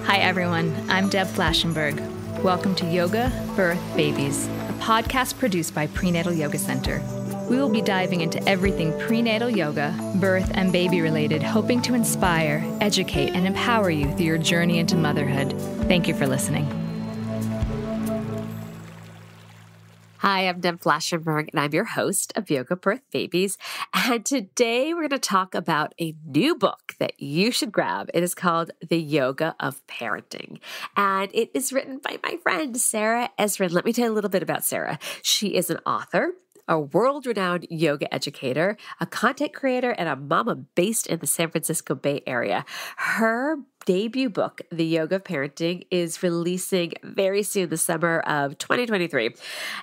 Hi, everyone. I'm Deb Flashenberg. Welcome to Yoga, Birth, Babies, a podcast produced by Prenatal Yoga Center. We will be diving into everything prenatal yoga, birth, and baby related, hoping to inspire, educate, and empower you through your journey into motherhood. Thank you for listening. Hi, I'm Deb Flashenberg, and I'm your host of Yoga Birth Babies. And today we're going to talk about a new book that you should grab. It is called The Yoga of Parenting, and it is written by my friend, Sarah Ezrin. Let me tell you a little bit about Sarah. She is an author, a world-renowned yoga educator, a content creator, and a mama based in the San Francisco Bay Area. Her debut book, The Yoga of Parenting, is releasing very soon, the summer of 2023.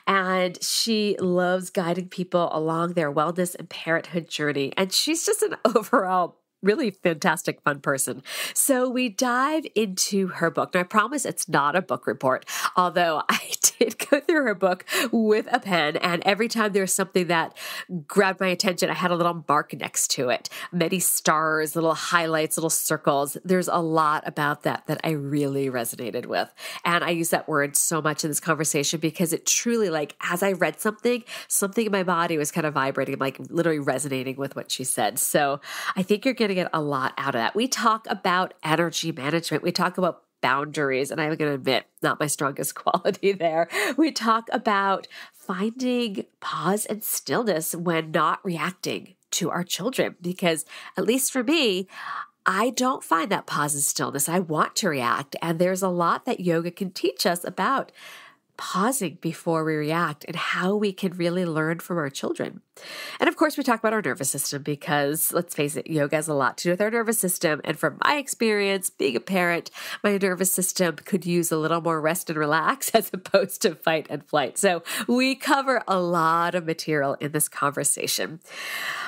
And she loves guiding people along their wellness and parenthood journey. And she's just an overall really fantastic, fun person. So we dive into her book. Now, I promise it's not a book report, although I did go through her book with a pen, and every time there was something that grabbed my attention, I had a little mark next to it. Many stars, little highlights, little circles. There's a lot about that I really resonated with. And I use that word so much in this conversation because it truly, like, as I read something in my body was kind of vibrating, like literally resonating with what she said. So I think you're going to get a lot out of that. We talk about energy management. We talk about boundaries, and I'm going to admit, not my strongest quality there. We talk about finding pause and stillness when not reacting to our children, because at least for me, I don't find that pause and stillness. I want to react, and there's a lot that yoga can teach us about pausing before we react and how we can really learn from our children. And of course, we talk about our nervous system because, let's face it, yoga has a lot to do with our nervous system. And from my experience, being a parent, my nervous system could use a little more rest and relax as opposed to fight and flight. So we cover a lot of material in this conversation.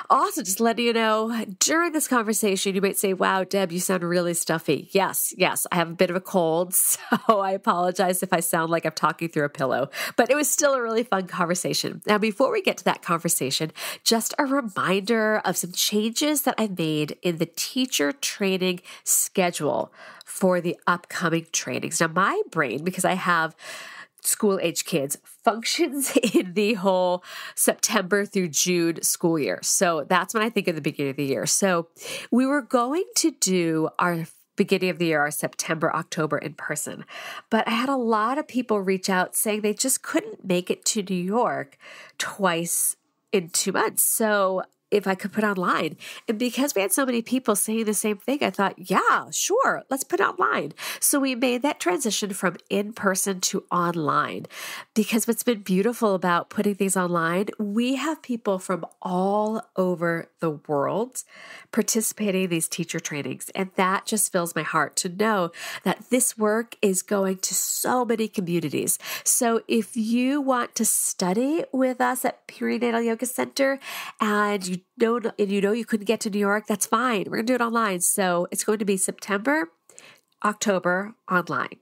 Also, just letting you know, during this conversation, you might say, wow, Deb, you sound really stuffy. Yes, I have a bit of a cold, so I apologize if I sound like I'm talking through a pillow, but it was still a really fun conversation. Now, before we get to that conversation, just a reminder of some changes that I've made in the teacher training schedule for the upcoming trainings. Now, my brain, because I have school-age kids, functions in the whole September through June school year. So that's when I think of the beginning of the year. So we were going to do our beginning of the year, our September, October in person. But I had a lot of people reach out saying they just couldn't make it to New York twice in 2 months. So if I could put online. And because we had so many people saying the same thing, I thought, yeah, sure, let's put it online. So we made that transition from in-person to online. Because what's been beautiful about putting things online, we have people from all over the world participating in these teacher trainings. And that just fills my heart to know that this work is going to so many communities. So if you want to study with us at Prenatal Yoga Center and you know you couldn't get to New York, that's fine. We're going to do it online. So it's going to be September, October online.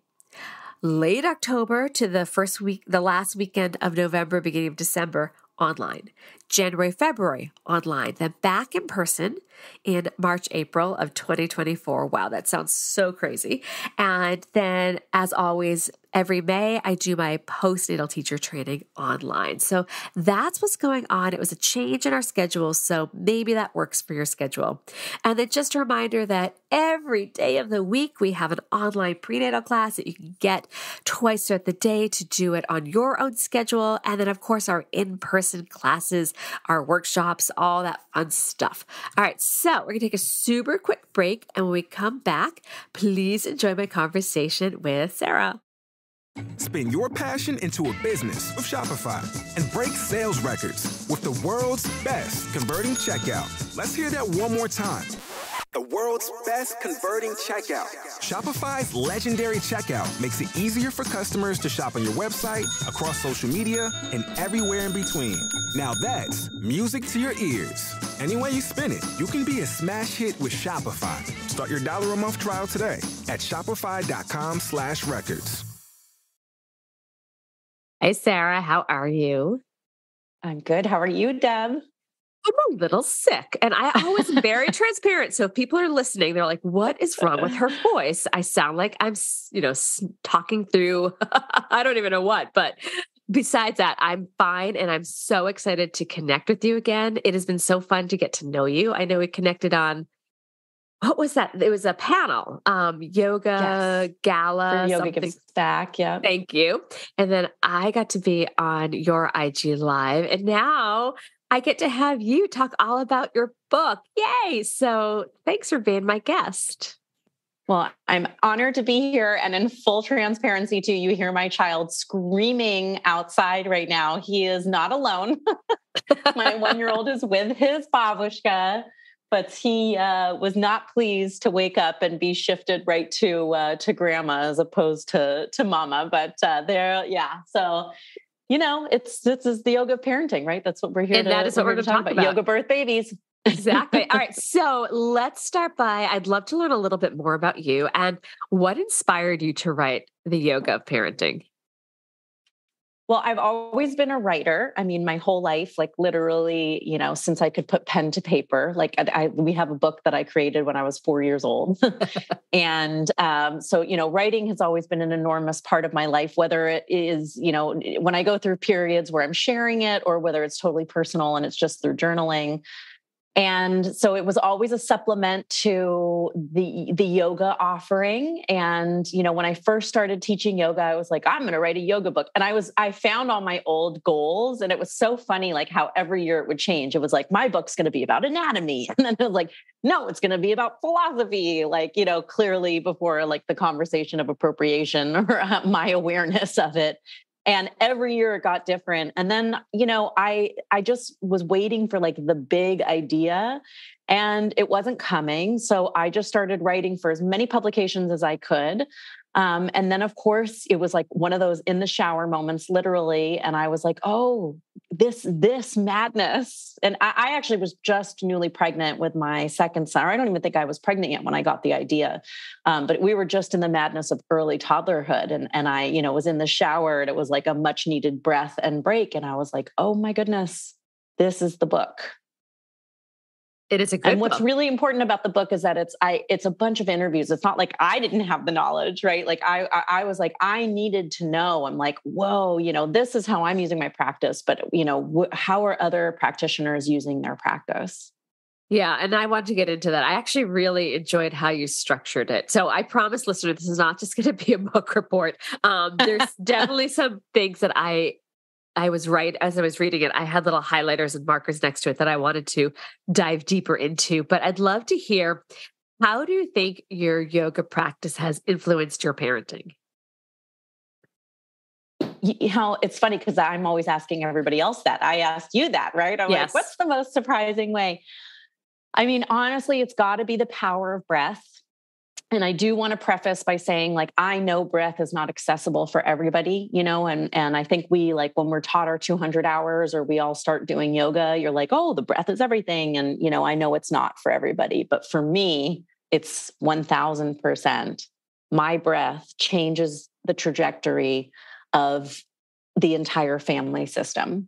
Late October to the last weekend of November, beginning of December, online. January, February, online. Then back in person in March, April of 2024. Wow, that sounds so crazy. And then, as always, every May, I do my postnatal teacher training online. So that's what's going on. It was a change in our schedule, so maybe that works for your schedule. And then just a reminder that every day of the week, we have an online prenatal class that you can get twice throughout the day to do it on your own schedule. And then, of course, our in-person classes, our workshops, all that fun stuff. All right, so we're going to take a super quick break. And when we come back, please enjoy my conversation with Sarah. Spin your passion into a business with Shopify and break sales records with the world's best converting checkout. Let's hear that one more time. The world's best converting checkout. Shopify's legendary checkout makes it easier for customers to shop on your website, across social media, and everywhere in between. Now that's music to your ears. Any way you spin it, you can be a smash hit with Shopify. Start your $1 a month trial today at shopify.com/records. Hey, Sarah, how are you? I'm good. How are you, Deb? I'm a little sick. And I always am very transparent. So if people are listening, they're like, what is wrong with her voice? I sound like I'm, talking through, I don't even know what, but besides that, I'm fine. And I'm so excited to connect with you again. It has been so fun to get to know you. I know we connected on, what was that? It was a panel, yoga gala. For Yoga something. Gives Back. Yeah. Thank you. And then I got to be on your IG Live, and now I get to have you talk all about your book. Yay. So thanks for being my guest. Well, I'm honored to be here, and in full transparency too, you hear my child screaming outside right now. He is not alone. My 1-year-old is with his babushka, but he was not pleased to wake up and be shifted right to grandma as opposed to mama. But yeah. So, this is the yoga of parenting, right? That's what we're here and that is what we're going to talk about. Yoga birth babies. Exactly. All right. So let's start by, I'd love to learn a little bit more about you and what inspired you to write The Yoga of Parenting. Well, I've always been a writer. I mean, my whole life, like literally, since I could put pen to paper, like we have a book that I created when I was 4 years old. And so, writing has always been an enormous part of my life, whether it is, when I go through periods where I'm sharing it or whether it's totally personal and it's just through journaling. And so it was always a supplement to the yoga offering. And, when I first started teaching yoga, I was like, I'm going to write a yoga book. And I found all my old goals, and it was so funny, like how every year it would change. It was like, my book's going to be about anatomy. And then it was like, no, it's going to be about philosophy. Like, clearly before like the conversation of appropriation or my awareness of it. And every year it got different. And then, I just was waiting for like the big idea, and it wasn't coming. So I just started writing for as many publications as I could. And then of course it was like one of those in the shower moments, literally. And I was like, oh, this madness. And I actually was just newly pregnant with my second son. I don't even think I was pregnant yet when I got the idea. But we were just in the madness of early toddlerhood. And I, was in the shower, and it was like a much needed breath and break. And I was like, oh my goodness, this is the book. It is a good And what's book. really important about the book is that it's a bunch of interviews. It's not like I didn't have the knowledge, right? Like I was like, I needed to know. I'm like, whoa, this is how I'm using my practice, but how are other practitioners using their practice? Yeah. And I want to get into that. I actually really enjoyed how you structured it. So I promise listeners, this is not just going to be a book report. There's definitely some things that I was right as I was reading it. I had little highlighters and markers next to it that I wanted to dive deeper into, but I'd love to hear, how do you think your yoga practice has influenced your parenting? It's funny because I'm always asking everybody else that. I asked you that, right? I'm like, what's the most surprising way? I mean, honestly, it's got to be the power of breath. And I do want to preface by saying, like, I know breath is not accessible for everybody, and I think we, like, when we're taught our 200 hours or we all start doing yoga, you're like, oh, the breath is everything. And, I know it's not for everybody, but for me, it's 1000%. My breath changes the trajectory of the entire family system.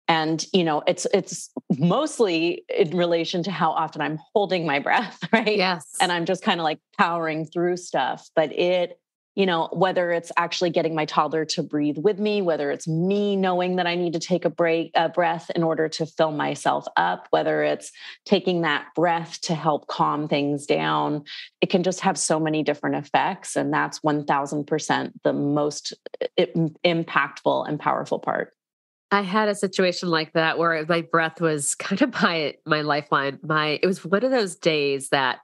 And, it's mostly in relation to how often I'm holding my breath, right? Yes. And I'm just kind of like powering through stuff. But whether it's actually getting my toddler to breathe with me, whether it's me knowing that I need to take a breath in order to fill myself up, whether it's taking that breath to help calm things down, it can just have so many different effects. And that's 1000% the most impactful and powerful part. I had a situation like that where my breath was kind of my lifeline. It was one of those days that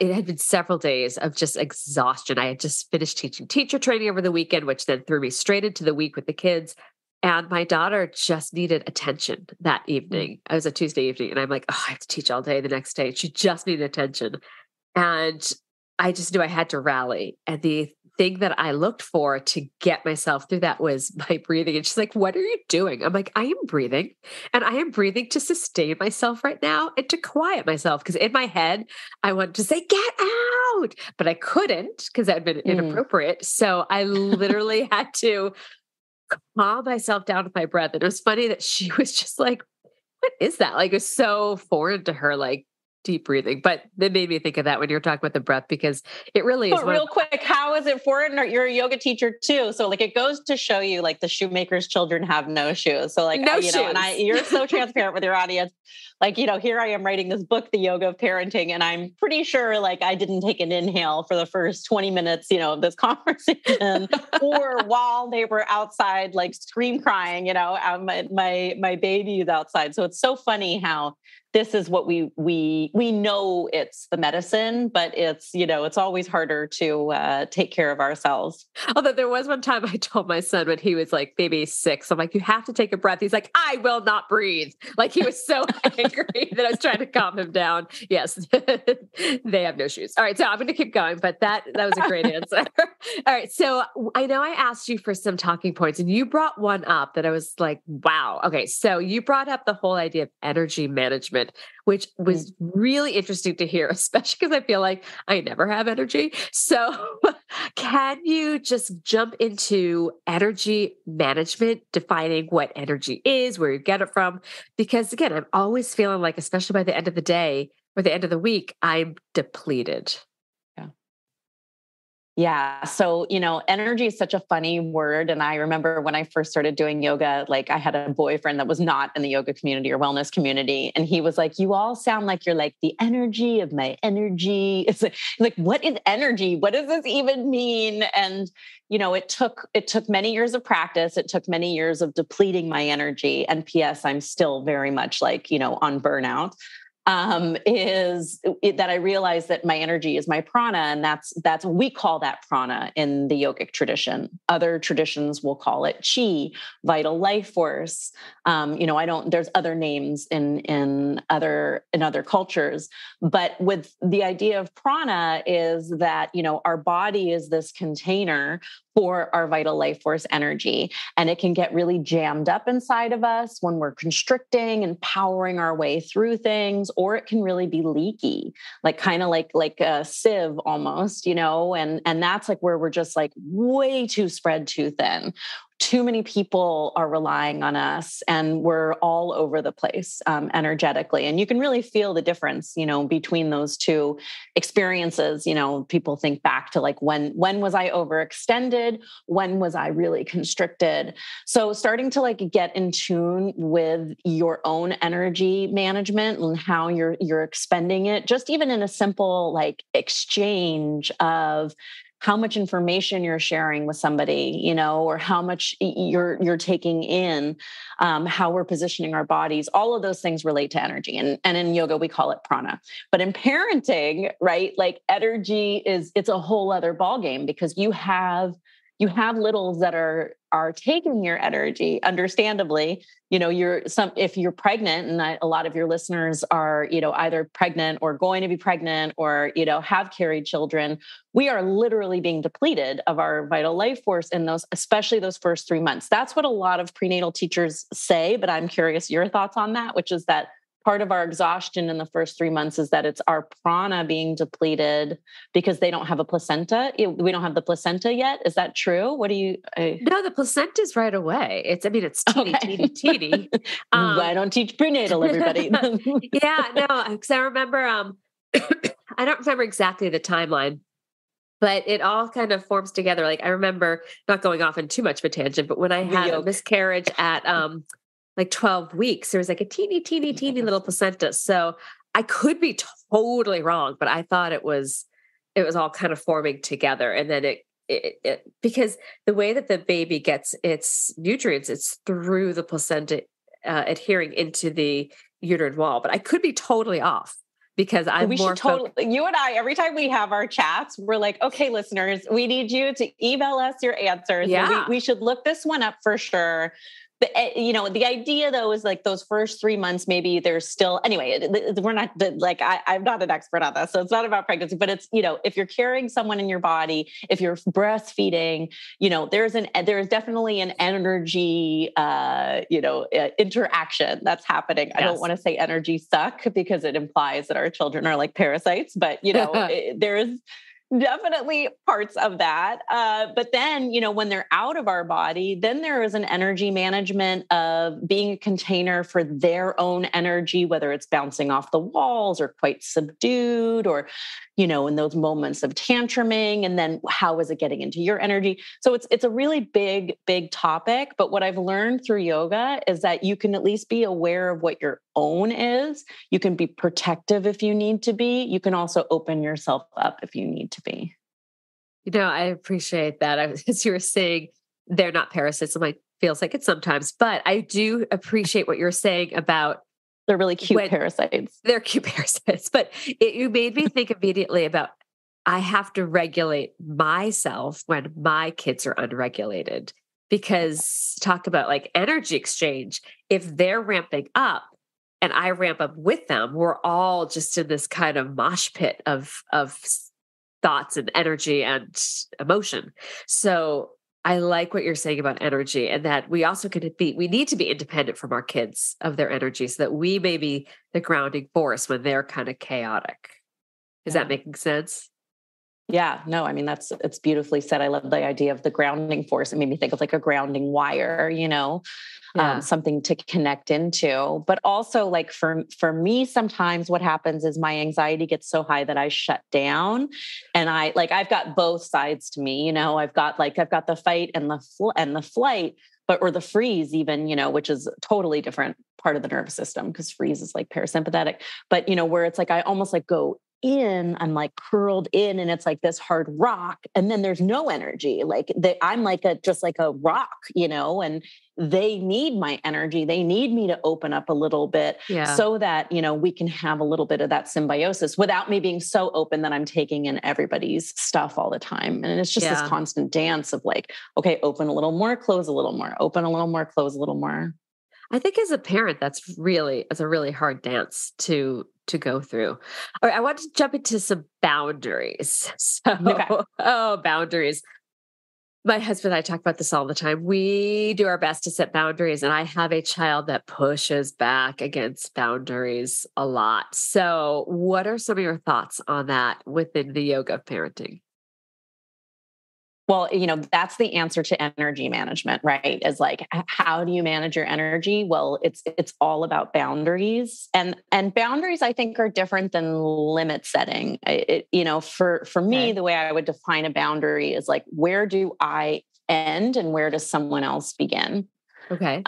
it had been several days of just exhaustion. I had just finished teaching teacher training over the weekend, which then threw me straight into the week with the kids. And my daughter just needed attention that evening. It was a Tuesday evening. And I'm like, oh, I have to teach all day the next day. She just needed attention. And I just knew I had to rally. And the thing that I looked for to get myself through that was my breathing. And she's like, what are you doing? I'm like, I am breathing, and I am breathing to sustain myself right now and to quiet myself. Because in my head, I wanted to say, get out, but I couldn't because that had been inappropriate. So I literally had to calm myself down with my breath. And it was funny that she was just like, what is that? Like, it's so foreign to her, like deep breathing. But that made me think of that when you were talking about the breath, because it really is. But real quick, how is it foreign? You're a yoga teacher too. So like, it goes to show you, like, the shoemaker's children have no shoes. So like, No shoes. You're so transparent with your audience. Like, here I am writing this book, The Yoga of Parenting. And I'm pretty sure like I didn't take an inhale for the first 20 minutes, of this conversation or while they were outside, like scream crying, my baby is outside. So it's so funny how this is what we know it's the medicine, but it's always harder to take care of ourselves. Although there was one time I told my son when he was like maybe 6, I'm like, you have to take a breath. He's like, I will not breathe. Like, he was so angry that I was trying to calm him down. Yes, they have no shoes. All right. So I'm going to keep going, but that was a great answer. All right. So I know I asked you for some talking points and you brought one up that I was like, wow. Okay. So you brought up the whole idea of energy management, which was really interesting to hear, especially because I feel like I never have energy. So can you just jump into energy management, defining what energy is, where you get it from? Because again, I'm always feeling like, especially by the end of the day or the end of the week, I'm depleted. Yeah. So, energy is such a funny word. And I remember when I first started doing yoga, like, I had a boyfriend that was not in the yoga community or wellness community. And he was like, you all sound like you're like the energy of my energy. It's like, what is energy? What does this even mean? And, it took many years of practice. It took many years of depleting my energy. And P.S., I'm still very much like, on burnout. That I realized that my energy is my prana. And that's we call that prana in the yogic tradition. Other traditions will call it chi, vital life force. There's other names in other cultures, but with the idea of prana is that, our body is this container for our vital life force energy. And it can get really jammed up inside of us when we're constricting and powering our way through things, or it can really be leaky, like kind of like a sieve almost, and that's like where we're just like way too spread too thin. Too many people are relying on us and we're all over the place energetically. And you can really feel the difference, between those two experiences. People think back to like, when was I overextended? When was I really constricted? So starting to like get in tune with your own energy management and how you're expending it, just even in a simple like exchange of how much information you're sharing with somebody, or how much you're taking in, how we're positioning our bodies. All of those things relate to energy. And in yoga, we call it prana. But in parenting, right, like energy it's a whole other ballgame, because you have littles that are taking your energy, understandably. If you're pregnant, and a lot of your listeners are, either pregnant or going to be pregnant or, have carried children, we are literally being depleted of our vital life force in especially those first 3 months. That's what a lot of prenatal teachers say, but I'm curious your thoughts on that, which is that part of our exhaustion in the first 3 months is that it's our prana being depleted because they don't have a placenta. We don't have the placenta yet. Is that true? What do you? No, the placenta is right away. It's teeny. I don't teach prenatal, everybody. Yeah, no, because I remember, I don't remember exactly the timeline, but it all kind of forms together. Like, I remember, not going off on too much of a tangent, but when I had a miscarriage at, like 12 weeks, there was like a teeny little placenta. So I could be totally wrong, but I thought it was all kind of forming together. And then it because the way that the baby gets its nutrients, it's through the placenta adhering into the uterine wall. But I could be totally off, because you and I, every time we have our chats, we're like, okay, listeners, we need you to email us your answers. Yeah. We should look this one up for sure. The idea though is like those first 3 months, maybe there's still, anyway, we're not like, I'm not an expert on this, so it's not about pregnancy, but it's, if you're carrying someone in your body, if you're breastfeeding, there's definitely an energy, interaction that's happening. Yes. I don't want to say energy suck, because it implies that our children are like parasites, but definitely parts of that. But then, when they're out of our body, then there is an energy management of being a container for their own energy, whether it's bouncing off the walls or quite subdued or, in those moments of tantruming. And then how is it getting into your energy? So it's a really big, big topic. But what I've learned through yoga is that you can at least be aware of what your own is. You can be protective if you need to be. You can also open yourself up if you need to be. I appreciate that. As you were saying, they're not parasites. It feels like it sometimes, but I do appreciate what you're saying about they're really cute parasites. They're cute parasites, but you made me think immediately about I have to regulate myself when my kids are unregulated, because talk about like energy exchange. If they're ramping up and I ramp up with them, we're all just in this kind of mosh pit of thoughts and energy and emotion. So I like what you're saying about energy, and that we also we need to be independent from our kids of their energy so that we may be the grounding force when they're kind of chaotic. Is that making sense? Yeah, no, I mean, it's beautifully said. I love the idea of the grounding force. It made me think of like a grounding wire, something to connect into. But also like for me, sometimes what happens is my anxiety gets so high that I shut down, and I've got both sides to me. I've got the fight and the flight, or the freeze even, which is a totally different part of the nervous system, because freeze is like parasympathetic, but where it's like, I almost like go in, I'm like curled in, and it's like this hard rock, and then there's no energy. I'm like just like a rock, and they need my energy. They need me to open up a little bit so that, we can have a little bit of that symbiosis without me being so open that I'm taking in everybody's stuff all the time. And it's just this constant dance of like, okay, open a little more, close a little more, open a little more, close a little more. I think as a parent, it's a really hard dance to go through. All right, I want to jump into some boundaries. Boundaries. My husband and I talk about this all the time. We do our best to set boundaries, and I have a child that pushes back against boundaries a lot. So what are some of your thoughts on that within the yoga of parenting? Well, that's the answer to energy management, right? Is like, how do you manage your energy? Well, it's all about boundaries, and boundaries, I think, are different than limit setting. For me, the way I would define a boundary is like, where do I end and where does someone else begin? Okay.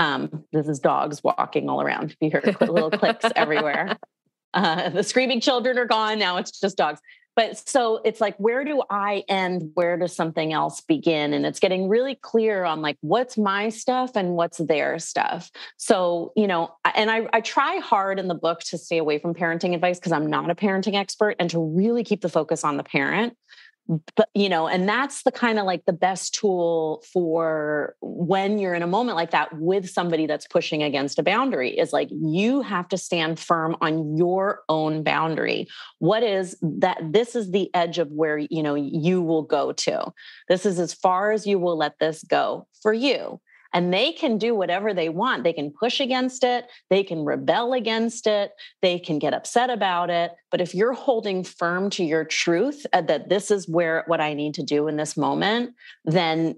This is dogs walking all around. You hear little clicks everywhere. The screaming children are gone. Now it's just dogs. But so it's like, where do I end? Where does something else begin? And it's getting really clear on like, what's my stuff and what's their stuff. So, and I try hard in the book to stay away from parenting advice because I'm not a parenting expert, and to really keep the focus on the parent. But, and that's the kind of like the best tool for when you're in a moment like that with somebody that's pushing against a boundary, is like, you have to stand firm on your own boundary. What is that? This is the edge of where, you will go to. This is as far as you will let this go for you. And they can do whatever they want. They can push against it. They can rebel against it. They can get upset about it. But if you're holding firm to your truth, that this is what I need to do in this moment, then,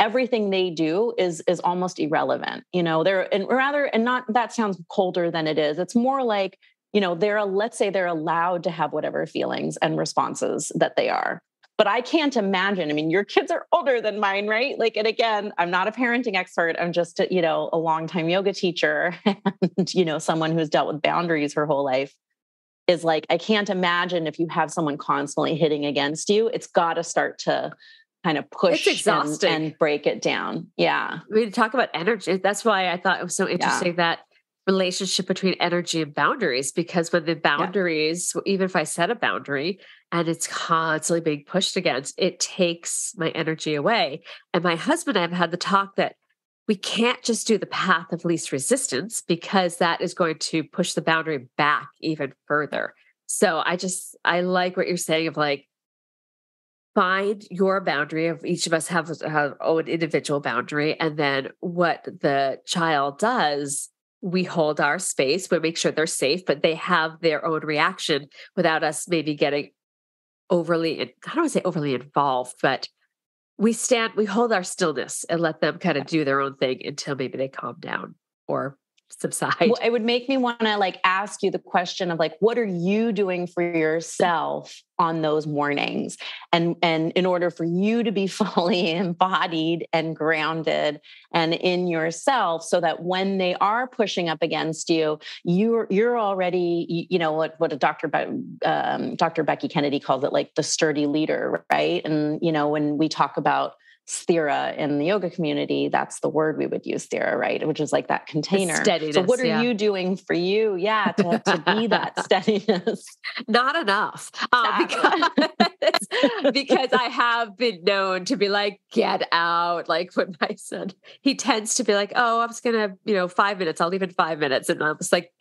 everything they do is almost irrelevant. That sounds colder than it is. It's more like, let's say they're allowed to have whatever feelings and responses that they are. But I can't imagine. I mean, your kids are older than mine, right? Like, and again, I'm not a parenting expert. I'm just, a longtime yoga teacher and, someone who's dealt with boundaries her whole life. Is like, I can't imagine if you have someone constantly hitting against you, it's got to start to kind of push and break it down. Yeah. We talk about energy. That's why I thought it was so interesting that relationship between energy and boundaries, because when the boundaries, even if I set a boundary and it's constantly being pushed against, it takes my energy away. And my husband and I have had the talk that we can't just do the path of least resistance, because that is going to push the boundary back even further. So I like what you're saying of like, find your boundary. Of each of us have our own individual boundary. And then what the child does, we hold our space, we make sure they're safe, but they have their own reaction without us maybe getting overly, I don't want to say overly involved, but we hold our stillness and let them kind of do their own thing until maybe they calm down or subside. Well, it would make me want to like ask you the question of like, what are you doing for yourself on those mornings? And in order for you to be fully embodied and grounded and in yourself, so that when they are pushing up against you, you're already, you know, what a Dr. Becky Kennedy calls it, like the sturdy leader, right? And, you know, when we talk about sthira in the yoga community, that's the word we would use, sthira, right? Which is like that container. So what are you doing for you? Yeah. To be that steadiness. Not enough. Because I have been known to be like, get out. Like when my son, he tends to be like, oh, I'm just going to, 5 minutes. I'll leave in 5 minutes. And I'm just like,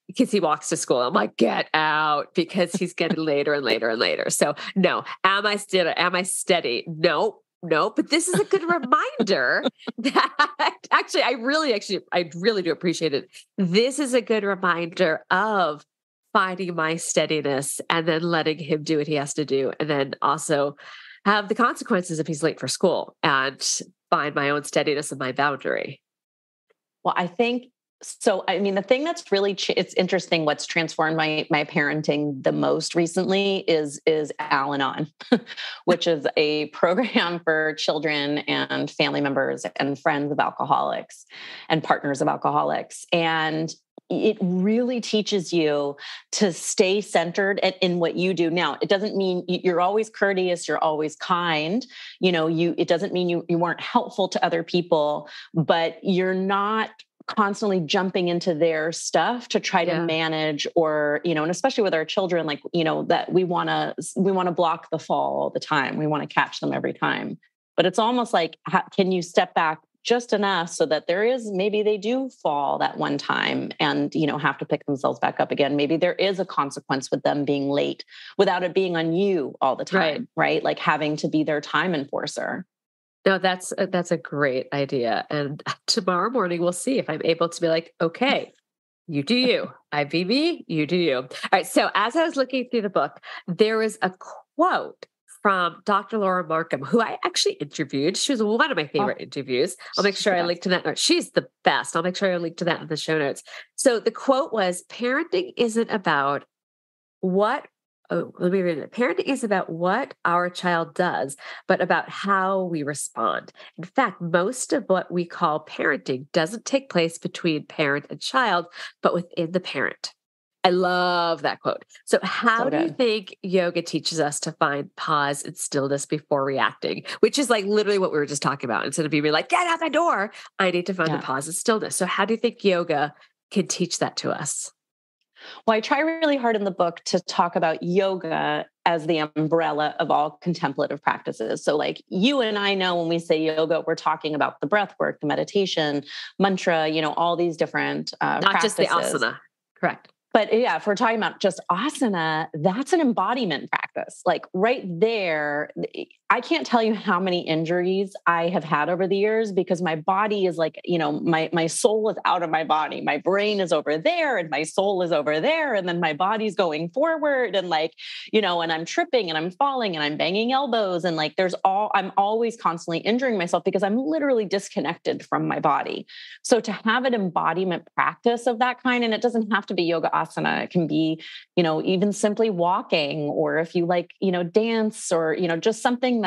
because he walks to school, I'm like, get out, because he's getting later and later and later. So no, am I steady? No, but this is a good reminder that actually, I really do appreciate it. This is a good reminder of finding my steadiness and then letting him do what he has to do. And then also have the consequences if he's late for school, and find my own steadiness and my boundary. Well, I think so. I mean, the thing that's really, it's interesting. What's transformed my parenting the most recently is Al-Anon, which is a program for children and family members and friends of alcoholics and partners of alcoholics. And it really teaches you to stay centered in what you do. Now, it doesn't mean you're always courteous, you're always kind. It doesn't mean you weren't helpful to other people, but you're not constantly jumping into their stuff to try to manage, or, and especially with our children, like, that we want to block the fall all the time. We want to catch them every time, but it's almost like, can you step back just enough so that maybe they do fall that one time and, have to pick themselves back up again. Maybe there is a consequence with them being late without it being on you all the time, right? Like having to be their time enforcer. No, that's a great idea. And tomorrow morning, we'll see if I'm able to be like, okay, you do you. I be me, you do you. All right. So as I was looking through the book, there was a quote from Dr. Laura Markham, who I actually interviewed. She was one of my favorite interviews. I'll make sure I link to that. She's the best. I'll make sure I link to that in the show notes. So the quote was, parenting isn't about let me read it. Parenting is about what our child does, but about how we respond. In fact, most of what we call parenting doesn't take place between parent and child, but within the parent. I love that quote. So how do you think yoga teaches us to find pause and stillness before reacting, which is like literally what we were just talking about? Instead of being like, get out the door, I need to find the pause and stillness. So how do you think yoga can teach that to us? Well, I try really hard in the book to talk about yoga as the umbrella of all contemplative practices. So like you and I know when we say yoga, we're talking about the breath work, the meditation, mantra, all these different Not practices. Just the asana. Correct. But yeah, if we're talking about just asana, that's an embodiment practice. Like right there, I can't tell you how many injuries I have had over the years because my body is like, my soul is out of my body. My brain is over there and my soul is over there. And then my body's going forward and like, and I'm tripping and I'm falling and I'm banging elbows. And like, I'm always constantly injuring myself because I'm literally disconnected from my body. So to have an embodiment practice of that kind, and it doesn't have to be yoga asana, it can be, even simply walking, or if you like, dance, or, just something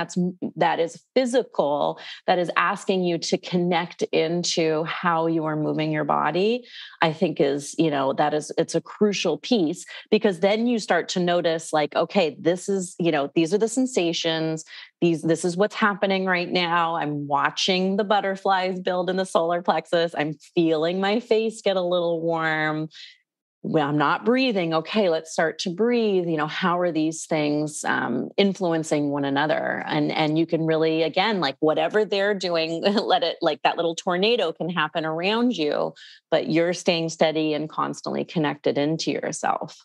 that is physical, that is asking you to connect into how you are moving your body, I think it's a crucial piece, because then you start to notice like, okay, this is, these are the sensations, this is what's happening right now. I'm watching the butterflies build in the solar plexus. I'm feeling my face get a little warm. Well, I'm not breathing. Okay, let's start to breathe. How are these things influencing one another? And you can really, again, like whatever they're doing, let it, like that little tornado can happen around you, but you're staying steady and constantly connected into yourself.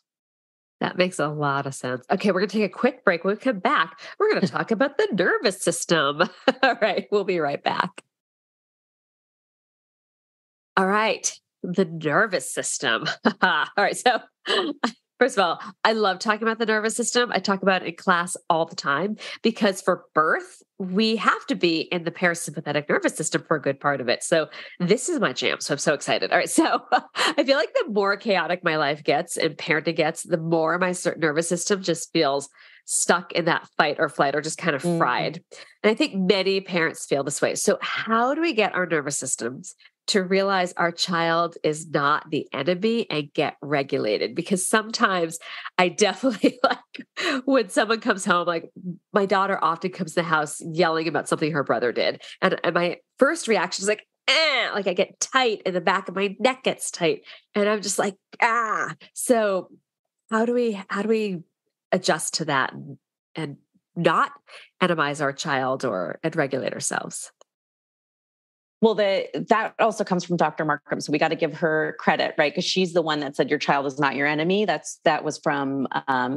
That makes a lot of sense. Okay, we're going to take a quick break. When we come back, we're going to talk about the nervous system. All right, we'll be right back. All right. The nervous system. All right. So First of all, I love talking about the nervous system. I talk about it in class all the time because for birth, we have to be in the parasympathetic nervous system for a good part of it. So this is my jam. So I'm so excited. All right. So I feel like the more chaotic my life gets and parenting gets, the more my nervous system just feels stuck in that fight or flight or just kind of fried. And I think many parents feel this way. So how do we get our nervous systems to realize our child is not the enemy and get regulated? Because sometimes I definitely like when someone comes home, like my daughter often comes to the house yelling about something her brother did. And my first reaction is like I get tight and the back of my neck gets tight. And I'm just like, ah. So how do we adjust to that and not enemize our child and regulate ourselves? Well, that also comes from Dr. Markham. So we got to give her credit, right? Because she's the one that said your child is not your enemy. That was from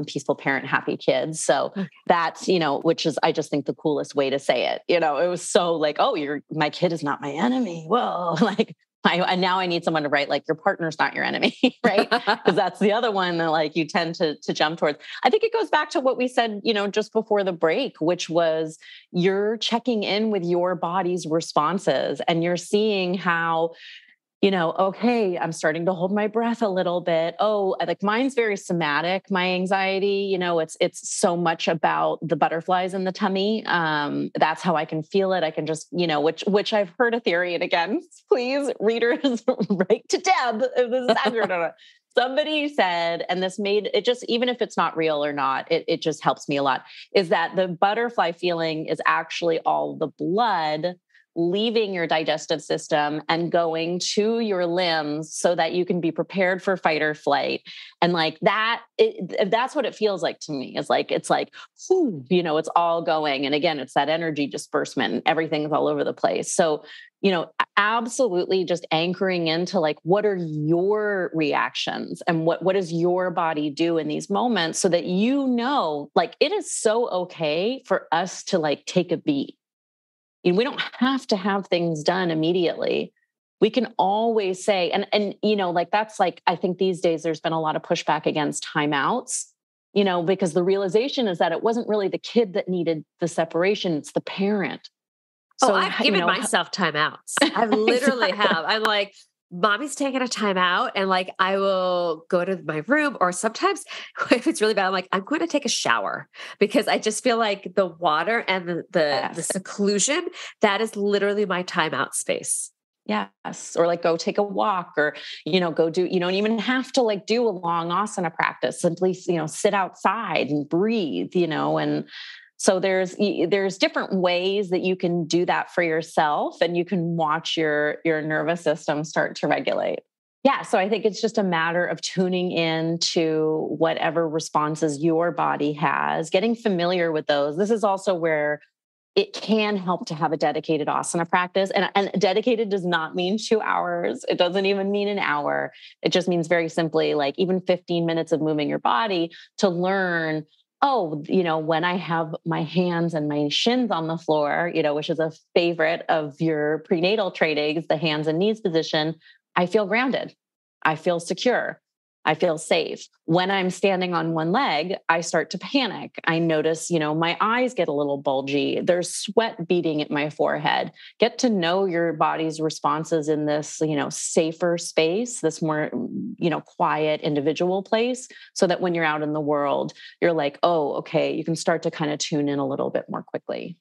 Peaceful Parent, Happy Kids. So that's, which is, I just think the coolest way to say it. It was so like, oh, my kid is not my enemy. Whoa, like, and now I need someone to write like your partner's not your enemy, right? Because that's the other one that like you tend to jump towards. I think it goes back to what we said, just before the break, which was you're checking in with your body's responses and you're seeing how, okay, I'm starting to hold my breath a little bit. Oh, like mine's very somatic. My anxiety, it's so much about the butterflies in the tummy. That's how I can feel it. I can just, which I've heard a theory. And again, please readers write to Deb if this is accurate or not. Somebody said, and this made it just, even if it's not real or not, it just helps me a lot, is that the butterfly feeling is actually all the blood leaving your digestive system and going to your limbs so that you can be prepared for fight or flight. And like that, that's what it feels like to me. It's like, whew, it's all going. And again, it's that energy disbursement and everything's all over the place. So, absolutely just anchoring into like, what are your reactions and what does your body do in these moments so that, like it is so okay for us to like take a beat. We don't have to have things done immediately. We can always say, and like that's like, I think these days there's been a lot of pushback against timeouts, because the realization is that it wasn't really the kid that needed the separation, it's the parent. So I've given myself timeouts. I literally have. I'm like, mommy's taking a timeout and like, I will go to my room or sometimes if it's really bad, I'm like, I'm going to take a shower because I just feel like the water and the seclusion, that is literally my timeout space. Yes. Or like go take a walk or, go do, you don't even have to like do a long asana practice, simply, sit outside and breathe, and so there's different ways that you can do that for yourself and you can watch your nervous system start to regulate. Yeah. So I think it's just a matter of tuning in to whatever responses your body has, getting familiar with those. This is also where it can help to have a dedicated asana practice. And dedicated does not mean 2 hours. It doesn't even mean an hour. It just means very simply like even 15 minutes of moving your body to learn, when I have my hands and my shins on the floor, which is a favorite of your prenatal trainings, the hands and knees position, I feel grounded. I feel secure. I feel safe. When I'm standing on one leg, I start to panic. I notice, my eyes get a little bulgy. There's sweat beating at my forehead. Get to know your body's responses in this, safer space, this more, quiet individual place, so that when you're out in the world, you're like, oh, okay, you can start to kind of tune in a little bit more quickly.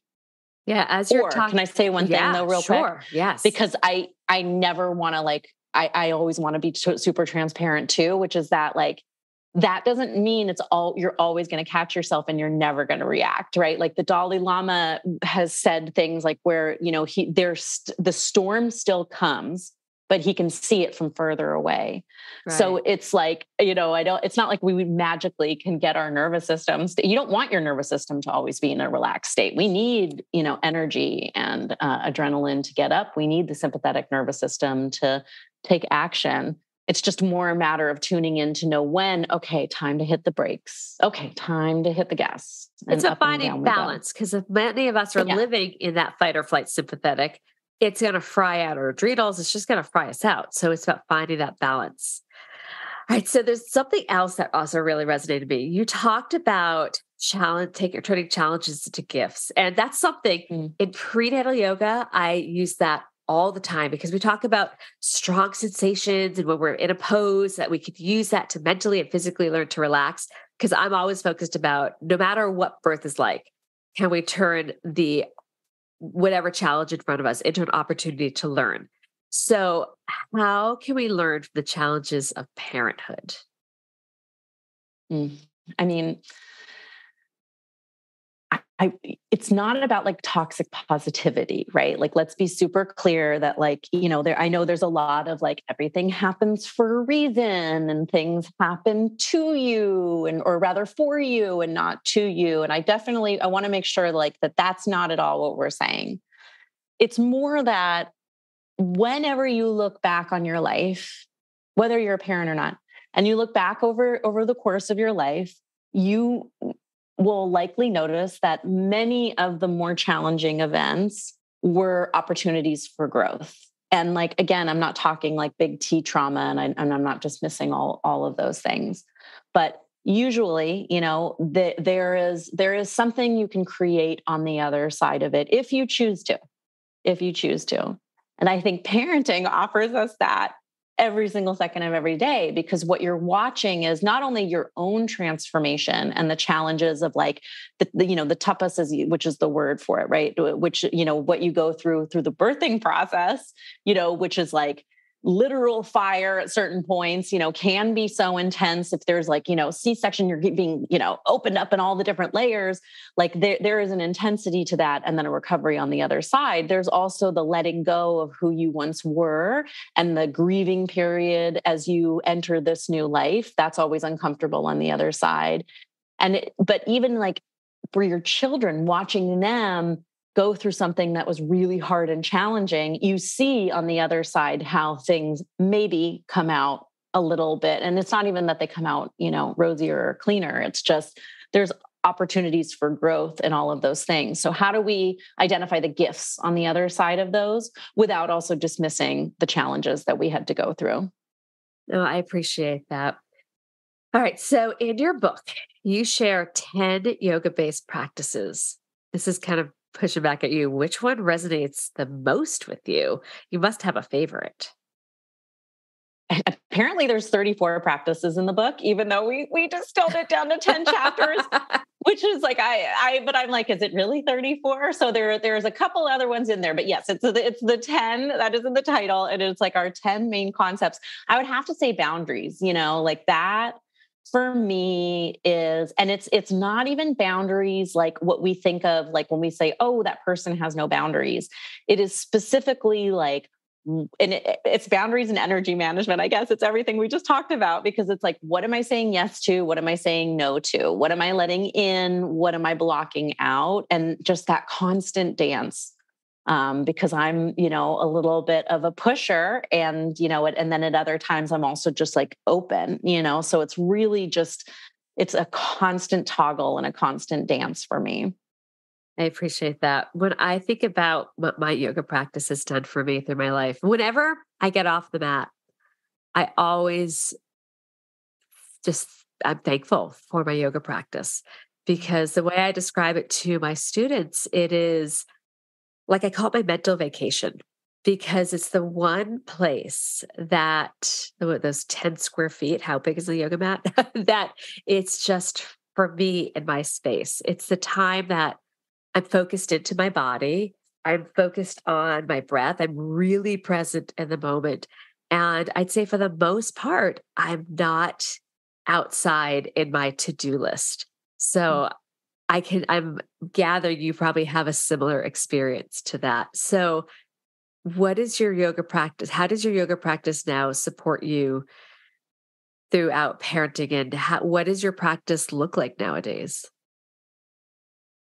Yeah. As you're talking, can I say one thing though, real quick? Yes. Because I never want to I always want to be super transparent too, which is that like, that doesn't mean you're always going to catch yourself and you're never going to react, right? Like the Dalai Lama has said things like where, the storm still comes, but he can see it from further away. Right. So it's like, it's not like we magically can get our nervous systems. You don't want your nervous system to always be in a relaxed state. We need, energy and adrenaline to get up. We need the sympathetic nervous system to take action. It's just more a matter of tuning in to know when, okay, time to hit the brakes. Okay, time to hit the gas. It's a finding balance because if many of us are living in that fight or flight sympathetic, it's going to fry out our adrenals. It's just going to fry us out. So it's about finding that balance. All right. So there's something else that also really resonated with me. You talked about turning challenges into gifts. And that's something in prenatal yoga, I use that all the time because we talk about strong sensations and when we're in a pose that we could use that to mentally and physically learn to relax. Because I'm always focused about no matter what birth is like, can we turn the whatever challenge in front of us into an opportunity to learn? So how can we learn from the challenges of parenthood? I mean, it's not about like toxic positivity, right? Like, let's be super clear that like, I know there's a lot of like, everything happens for a reason and things happen to you or rather for you and not to you. And I want to make sure like that's not at all what we're saying. It's more that whenever you look back on your life, whether you're a parent or not, and you look back over the course of your life, you will likely notice that many of the more challenging events were opportunities for growth. And like, again, I'm not talking like big T trauma and I'm not dismissing all of those things, but usually, there is something you can create on the other side of it if you choose to. And I think parenting offers us that every single second of every day, because what you're watching is not only your own transformation and the challenges of like the tapas, which is the word for it, right? Which, what you go through the birthing process, which is like literal fire at certain points, can be so intense. If there's like, C-section, you're being, opened up in all the different layers, like there is an intensity to that. And then a recovery on the other side. There's also the letting go of who you once were and the grieving period as you enter this new life. That's always uncomfortable on the other side. But even like for your children, watching them go through something that was really hard and challenging, you see on the other side how things maybe come out a little bit. And it's not even that they come out, rosier or cleaner. It's just there's opportunities for growth and all of those things. So how do we identify the gifts on the other side of those without also dismissing the challenges that we had to go through? No, I appreciate that. All right. So in your book, you share 10 yoga-based practices. This is kind of pushing back at you. Which one resonates the most with you? You must have a favorite. Apparently there's 34 practices in the book, even though we distilled it down to 10 chapters, which is like, but I'm like, is it really 34? So there's a couple other ones in there, but yes, it's the 10 that is in the title. And it's like our 10 main concepts. I would have to say boundaries, like that for me is, and it's not even boundaries like what we think of, like when we say, oh, that person has no boundaries. It is specifically like, and it's boundaries and energy management. I guess it's everything we just talked about, because it's like, what am I saying yes to? What am I saying no to? What am I letting in? What am I blocking out? And just that constant dance. Because I'm, a little bit of a pusher and, and then at other times I'm also just like open, so it's really just, it's a constant toggle and a constant dance for me. I appreciate that. When I think about what my yoga practice has done for me through my life, whenever I get off the mat, I always I'm thankful for my yoga practice, because the way I describe it to my students, it is like, I call it my mental vacation, because it's the one place that those 10 square feet, how big is the yoga mat? That it's just for me in my space. It's the time that I'm focused into my body. I'm focused on my breath. I'm really present in the moment. And I'd say for the most part, I'm not outside in my to-do list. So I'm gathering you probably have a similar experience to that. So what is your yoga practice? How does your yoga practice now support you throughout parenting? And what does your practice look like nowadays?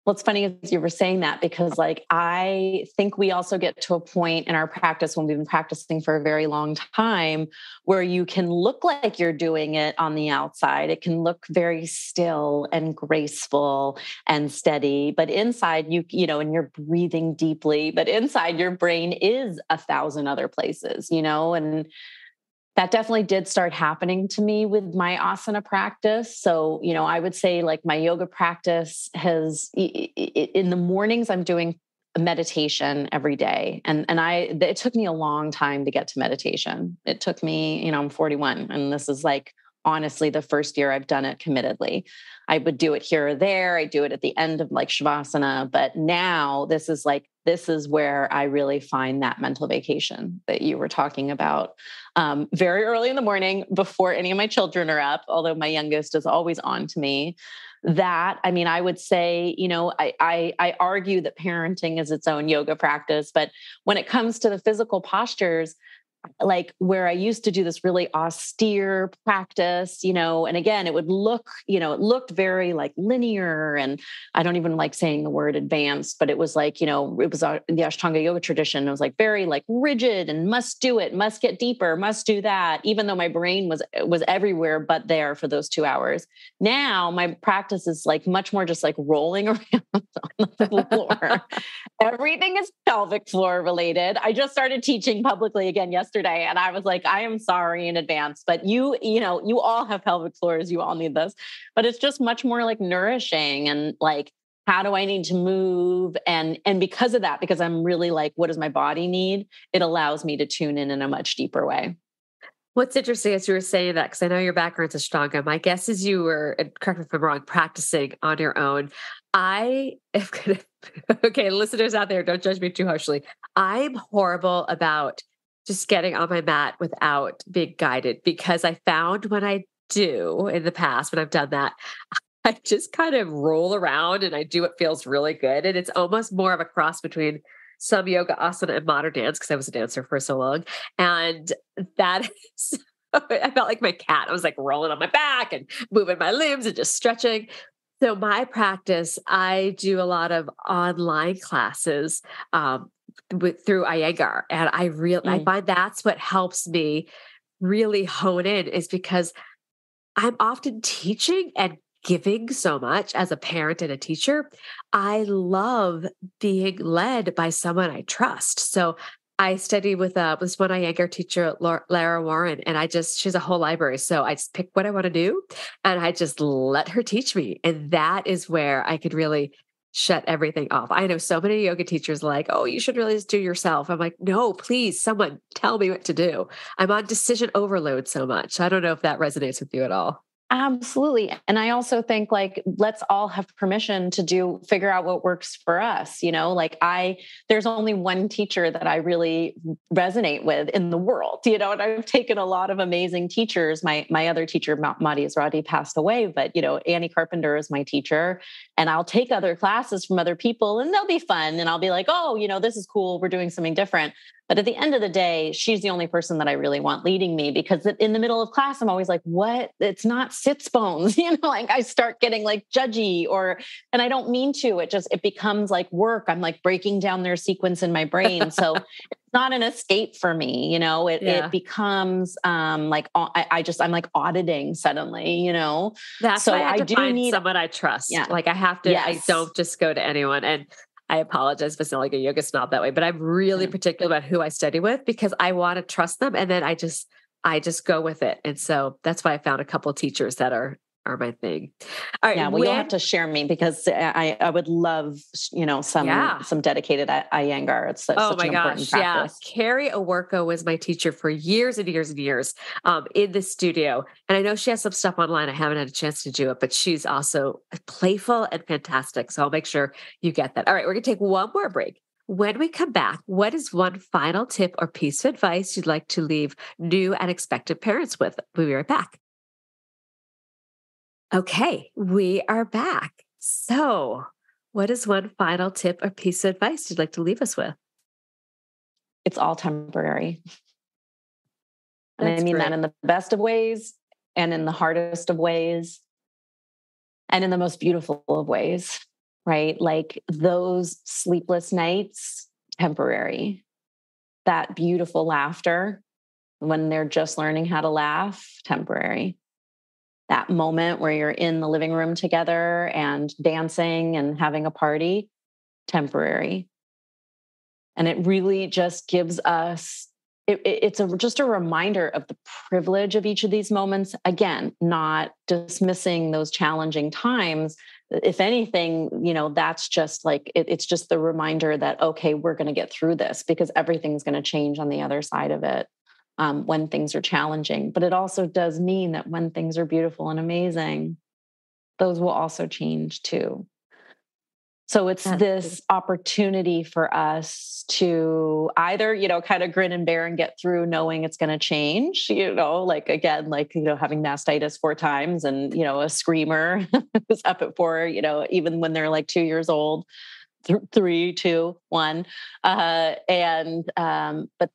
Well, it's funny as you were saying that, because like, I think we also get to a point in our practice when we've been practicing for a very long time where you can look like you're doing it on the outside. It can look very still and graceful and steady, but inside and you're breathing deeply, but inside your brain is 1,000 other places, and that definitely did start happening to me with my asana practice. So, I would say like my yoga practice in the mornings, I'm doing a meditation every day. And it took me a long time to get to meditation. It took me, I'm 41, and this is like, honestly, the first year I've done it committedly. I would do it here or there. I do it at the end of like Shavasana. But now this is where I really find that mental vacation that you were talking about. Very early in the morning before any of my children are up, although my youngest is always on to me. I would say, I argue that parenting is its own yoga practice, but when it comes to the physical postures, like where I used to do this really austere practice, and again, it would look, it looked very like linear, and I don't even like saying the word advanced, but it was like, it was the Ashtanga yoga tradition. It was like very like rigid and must do it, must get deeper, must do that, even though my brain was everywhere but there for those 2 hours. Now my practice is like much more just like rolling around on the floor. Everything is pelvic floor related. I just started teaching publicly again yesterday, and I was like, I am sorry in advance, but you all have pelvic floors. You all need this, but it's just much more like nourishing and like, how do I need to move? And because of that, because I'm really like, what does my body need? It allows me to tune in a much deeper way. What's interesting as you were saying that, because I know your background's Ashtanga, my guess is you were, and correct me if I'm wrong, practicing on your own. I am going to, okay, listeners out there, don't judge me too harshly. I'm horrible about just getting on my mat without being guided, because I found when I do in the past, when I've done that, I just kind of roll around and I do what feels really good. And it's almost more of a cross between some yoga, asana, and modern dance, because I was a dancer for so long. And that is, I felt like my cat. I was like rolling on my back and moving my limbs and just stretching. So my practice, I do a lot of online classes through Iyengar. And I find that's what helps me really hone in, is because I'm often teaching and giving so much as a parent and a teacher. I love being led by someone I trust. So I study with this one Iyengar teacher, Lara Warren, and she's a whole library. So I just pick what I want to do and I just let her teach me. And that is where I could really shut everything off. I know so many yoga teachers like, oh, you should really just do yourself. I'm like, no, please, someone tell me what to do. I'm on decision overload so much. I don't know if that resonates with you at all. Absolutely. And I also think like, let's all have permission to figure out what works for us. There's only one teacher that I really resonate with in the world, and I've taken a lot of amazing teachers. My other teacher, Madi Azrati, passed away, but, Annie Carpenter is my teacher, and I'll take other classes from other people and they'll be fun. And I'll be like, oh, this is cool. We're doing something different. But at the end of the day, she's the only person that I really want leading me, because in the middle of class, I'm always like, what? It's not sits bones. Like I start getting like judgy and I don't mean to, it becomes like work. I'm like breaking down their sequence in my brain. So it's not an escape for me. It becomes I'm like auditing suddenly, That's so why I have to find need someone I trust. Yeah. Like I have to, Yes. I don't just go to anyone. And I apologize if I sound like a yoga snob that way, but I'm really particular about who I study with, because I want to trust them. And then I just go with it. And so that's why I found a couple of teachers that are my thing. All right. Yeah. Well, you'll have to share me, because I would love, some dedicated Iyengar. It's such an important practice. Yeah. Carrie Oworko was my teacher for years and years and years in the studio. And I know she has some stuff online. I haven't had a chance to do it, but she's also playful and fantastic. So I'll make sure you get that. All right. We're going to take one more break. When we come back, what is one final tip or piece of advice you'd like to leave new and expectant parents with? We'll be right back. Okay, we are back. So, what is one final tip or piece of advice you'd like to leave us with? It's all temporary. And I mean that in the best of ways, and in the hardest of ways, and in the most beautiful of ways, right? Like those sleepless nights, temporary. That beautiful laughter when they're just learning how to laugh, temporary. That moment where you're in the living room together and dancing and having a party, temporary. And it really just gives us it's just a reminder of the privilege of each of these moments. Again, not dismissing those challenging times. If anything, that's just like, it's just the reminder that, okay, we're going to get through this because everything's going to change on the other side of it when things are challenging. But it also does mean that when things are beautiful and amazing, those will also change too. So it's this opportunity for us to either, kind of grin and bear and get through knowing it's going to change, like again, like, having mastitis 4 times and, a screamer is up at 4, even when they're like 2 years old, 3, 2, 1. But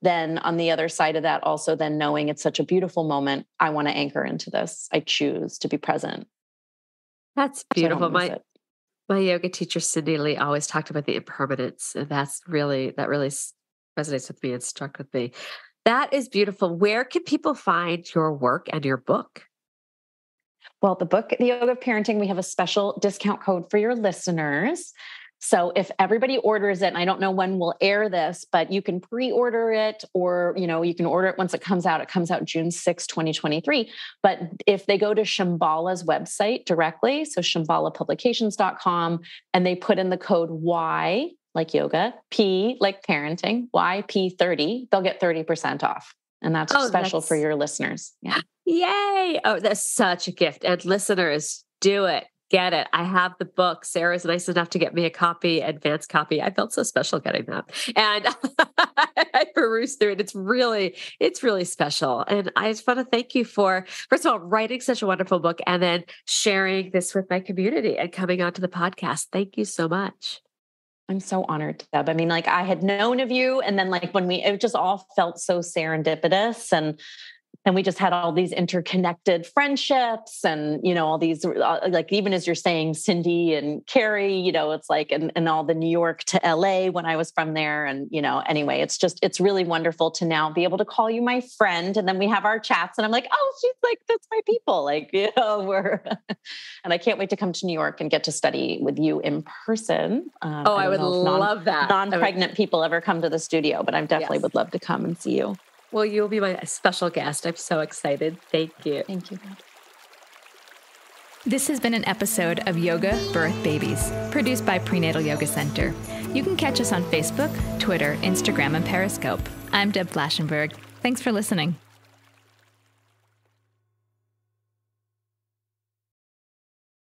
then on the other side of that, also then knowing it's such a beautiful moment, I want to anchor into this. I choose to be present. That's beautiful. My yoga teacher, Cindy Lee, always talked about the impermanence. And that really resonates with me and struck with me. That is beautiful. Where can people find your work and your book? Well, the book, The Yoga of Parenting, we have a special discount code for your listeners. So if everybody orders it, and I don't know when we'll air this, but you can pre-order it or, you can order it once it comes out. It comes out June 6, 2023. But if they go to Shambhala's website directly, so shambhalapublications.com, and they put in the code Y, like yoga, P, like parenting, YP30, they'll get 30% off. And that's special for your listeners. Yeah. Yay. Oh, that's such a gift. And listeners, do it. Get it. I have the book. Sarah's nice enough to get me a copy, advanced copy. I felt so special getting that. And I perused through it. It's really special. And I just want to thank you for, first of all, writing such a wonderful book and then sharing this with my community and coming onto the podcast. Thank you so much. I'm so honored, Deb. I mean, like I had known of you and then like it just all felt so serendipitous and we just had all these interconnected friendships and, all these, like, even as you're saying, Cindy and Carrie, it's like, and all the New York to LA when I was from there. And, anyway, it's really wonderful to now be able to call you my friend. And then we have our chats and I'm like, oh, she's like, that's my people. Like, and I can't wait to come to New York and get to study with you in person. I would love that. Non-pregnant people ever come to the studio, but I definitely would love to come and see you. Well, you'll be my special guest. I'm so excited. Thank you. Thank you. This has been an episode of Yoga Birth Babies, produced by Prenatal Yoga Center. You can catch us on Facebook, Twitter, Instagram, and Periscope. I'm Deb Flaschenberg. Thanks for listening.